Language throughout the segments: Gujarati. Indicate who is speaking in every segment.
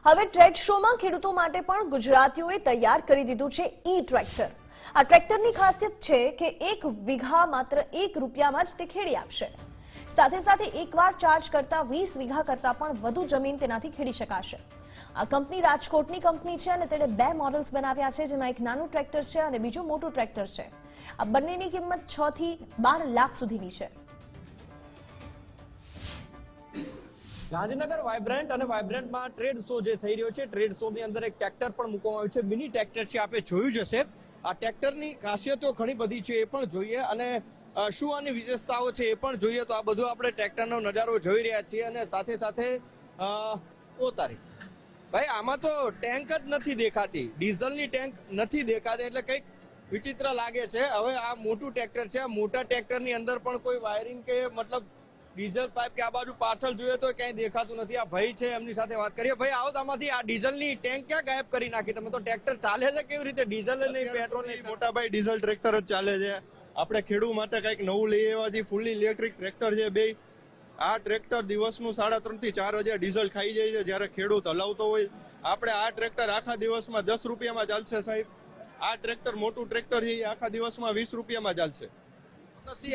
Speaker 1: હવે ટ્રેડ શોમાં ખેડૂતો માટે પણ ગુજરાતીઓએ તૈયાર કરી દીધું છે ઈ ટ્રેક્ટર। આ ટ્રેક્ટરની ખાસિયત છે કે 1 વીઘા માત્ર 1 રૂપિયામાં જ તે ખેડી આપશે। સાથે સાથે એકવાર ચાર્જ કરતા 20 વીઘા કરતા પણ વધુ જમીન તેનાથી ખેડી શકાશે। આ કંપની રાજકોટની કંપની છે અને તેણે 2 મોડલ્સ બનાવ્યા છે, જેમાં એક નાનું ટ્રેક્ટર છે અને બીજું મોટું ટ્રેક્ટર છે। આ બંનેની કિંમત 6 થી 12 લાખ સુધીની છે।
Speaker 2: ગાંધીનગર વાઇબ્રન્ટ અને વાઇબ્રન્ટમાં ટ્રેડ શો જે થઈ રહ્યો છે, ટ્રેડ શોની અંદર એક ટ્રેક્ટર પણ મૂકવામાં આવ્યું છે, મિની ટ્રેક્ટર છે। આપે જોયું જ હશે। આ ટ્રેક્ટરની ખાસિયતો ઘણી બધી છે, એ પણ જોઈએ અને શું આની વિશેષતાઓ છે એ પણ જોઈએ। તો આ બધું આપણે ટ્રેક્ટરનો નજારો જોઈ રહ્યા છીએ અને સાથે સાથે ભાઈ આમાં તો ટેન્ક જ નથી દેખાતી, ડીઝલની ટેન્ક નથી દેખાતી, એટલે કંઈક વિચિત્ર લાગે છે। હવે આ મોટું ટ્રેક્ટર છે, આ મોટા ટ્રેક્ટરની અંદર પણ કોઈ વાયરિંગ કે મતલબ ડીઝલ પાઇપ કે આ બાજુ પાછળ જોઈએ તો ક્યાંય દેખાતું નથી। આ ભાઈ છે, એમની સાથે વાત કરીએ। ભાઈ આવો, આમાંથી આ ડીઝલની ટેન્ક ક્યાં ગાયબ કરી નાખી તમે? તો ટ્રેક્ટર ચાલે છે કેવી રીતે? ડીઝલ નહીં, પેટ્રોલ નહીં?
Speaker 3: મોટા ભાઈ ડીઝલ ટ્રેક્ટર જ ચાલે છે। આપણે ખેડૂત માટે કંઈક નવું લઈ આવ્યા છીએ, ફૂલી ઇલેક્ટ્રિક ટ્રેક્ટર છે બે। આ ટ્રેક્ટર દિવસનું 3.5 થી 4 હજાર ડીઝલ ખાઈ જાય છે જ્યારે ખેડૂત હલાવતો હોય। આપણે આ ટ્રેક્ટર આખા દિવસમાં 10 રૂપિયામાં ચાલશે સાહેબ। આ ટ્રેક્ટર મોટું ટ્રેક્ટર છે, આખા દિવસમાં 20 રૂપિયામાં ચાલશે।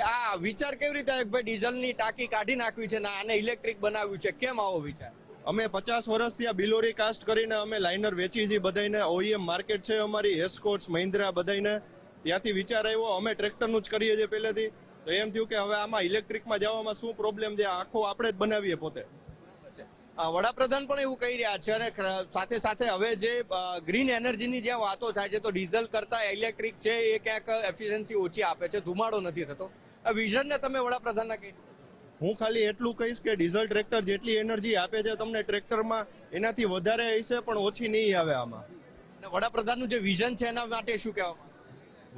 Speaker 2: આ વિચાર કેવી રીતે આવ્યો ભાઈ ડીઝલની ટાંકી કાઢી નાખવી છે ને આને ઇલેક્ટ્રિક બનાવ્યું છે? કેમ આવો વિચાર?
Speaker 3: અમે 50 વર્ષથી આ બિલોરી કાસ્ટ કરીને અમે લાઇનર વેચી છીએ બધાને। ઓઈએમ માર્કેટ છે અમારી, એસ્કોર્ટ્સ, મહિન્દ્રા બધાને, ત્યાંથી વિચાર આવ્યો અમે ટ્રેક્ટરનું જ કરીએ છીએ પહેલેથી। તો એમ થયું કે હવે આમાં ઇલેક્ટ્રિકમાં જવામાં શું પ્રોબ્લેમ છે, આખો આપણે જ બનાવીએ પોતે।
Speaker 2: વડાપ્રધાન પણ એવું કહી રહ્યા છે અને સાથે સાથે હવે જે ગ્રીન એનર્જીની જે વાતો થાય છે, તો ડીઝલ કરતા ઇલેક્ટ્રિક છે એ ક્યાંક એફિશિયન્સી ઓછી આપે છે, ધુમાડો નથી થતો। આ વિઝનને તમે વડાપ્રધાનના કહી?
Speaker 3: હું ખાલી એટલું કહીશ કે ડીઝલ ટ્રેક્ટર જેટલી એનર્જી આપે છે તમને ટ્રેક્ટરમાં, એનાથી વધારે હશે પણ ઓછી નહીં આવે આમાં।
Speaker 2: વડાપ્રધાનનું જે વિઝન છે એના માટે શું કહેવામાં?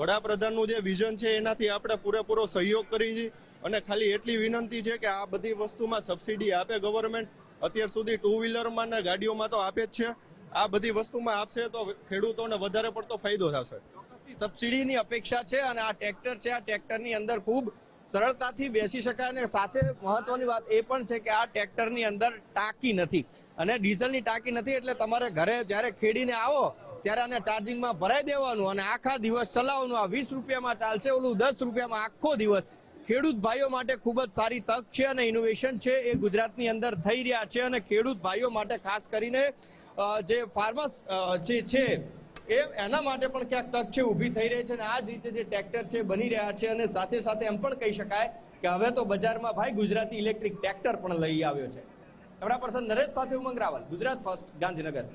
Speaker 3: વડાપ્રધાનનું જે વિઝન છે એનાથી આપણે પૂરેપૂરો સહયોગ કરી છીએ અને ખાલી એટલી વિનંતી છે કે આ બધી વસ્તુમાં સબસિડી આપે ગવર્મેન્ટ। અત્યાર સુધી 2 વ્હીલરમાં ને ગાડીઓમાં તો આપે જ છે, આ બધી વસ્તુમાં આપશે તો ખેડૂતોને વધારે પડતો ફાયદો થશે।
Speaker 2: સબસિડીની અપેક્ષા છે અને આ ટ્રેક્ટર છે, આ ટ્રેક્ટરની અંદર ખૂબ સરળતાથી બેસી શકાય અને સાથે મહત્વની વાત એ પણ છે કે આ ટ્રેક્ટરની અંદર ટાંકી નથી અને ડીઝલની ટાંકી નથી, એટલે તમારે ઘરે જ્યારે ખેડીને આવો ત્યારે આને ચાર્જિંગમાં ભરાઈ દેવાનું અને આખા દિવસ ચલાવવાનું। આ 20 રૂપિયામાં ચાલશે, ઓલું 10 રૂપિયામાં આખો દિવસ। ખેડૂત ભાઈઓ માટે ખૂબ જ સારી તક છે અને ઇનોવેશન છે એ ગુજરાતની અંદર થઈ રહ્યા છે અને ખેડૂત ભાઈઓ માટે ખાસ કરીને જે ફાર્મર્સ જે છે એના માટે પણ ક્યાંક તક છે ઊભી થઈ રહી છે અને આ જ રીતે જે ટ્રેક્ટર છે બની રહ્યા છે। અને સાથે સાથે એમ પણ કહી શકાય કે હવે તો બજારમાં ભાઈ ગુજરાતી ઇલેક્ટ્રિક ટ્રેક્ટર પણ લઈ આવ્યો છે। કેમેરા પર્સન નરેશ સાથે ઉમંગ રાવલ, ગુજરાત ફર્સ્ટ, ગાંધીનગર।